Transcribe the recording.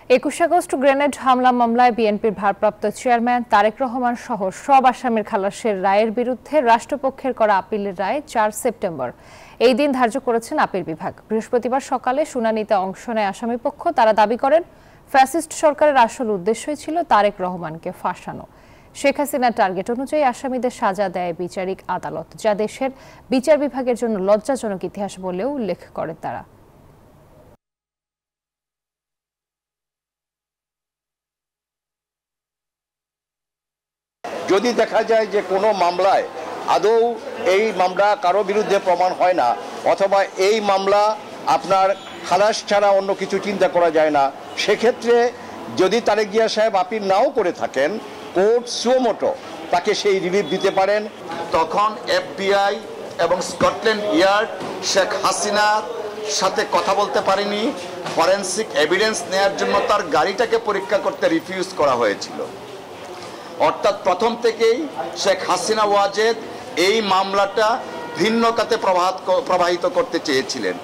২১ August grenade হামলা মামলায় বিএনপির ভারপ্রাপ্ত চেয়ারম্যান তারেক রহমান সহ সব আসামির খালাসের রায়ের বিরুদ্ধে রাষ্ট্রপক্ষের করা আপিলের রায় ৪ সেপ্টেম্বর এই দিন ধার্য করেছেন আপিল বিভাগ। বৃহস্পতিবার সকালে শুনানিতে অংশ নেয় আসামিপক্ষ। তারা দাবি করেন, ফ্যাসিস্ট সরকারের আসল উদ্দেশ্যই ছিল তারেক রহমানকে ফাঁসানো। শেখ হাসিনার টার্গেট অনুযায়ী আসামিদের সাজা দেয় বিচারিক আদালত, যা দেশের বিচার বিভাগের জন্য লজ্জাজনক ইতিহাস বলেও উল্লেখ করেন তারা। যদি দেখা যায় যে কোনো মামলায় আদৌ এই মামলা কারো বিরুদ্ধে প্রমাণ হয় না, অথবা এই মামলা আপনার খালাস ছাড়া অন্য কিছু চিন্তা করা যায় না, সেক্ষেত্রে যদি তারেক জিয়া সাহেব আপিল নাও করে থাকেন, কোর্ট সুমোটো তাকে সেই রিলিফ দিতে পারেন। তখন এফবিআই এবং স্কটল্যান্ড ইয়ার্ড শেখ হাসিনার সাথে কথা বলতে পারেনি। ফরেনসিক এভিডেন্স নেওয়ার জন্য তার গাড়িটাকে পরীক্ষা করতে রিফিউজ করা হয়েছিল। অর্থাৎ প্রথম থেকেই শেখ হাসিনা ওয়াজেদ এই মামলাটা ভিন্ন খাতে প্রবাহিত করতে চেয়েছিলেন।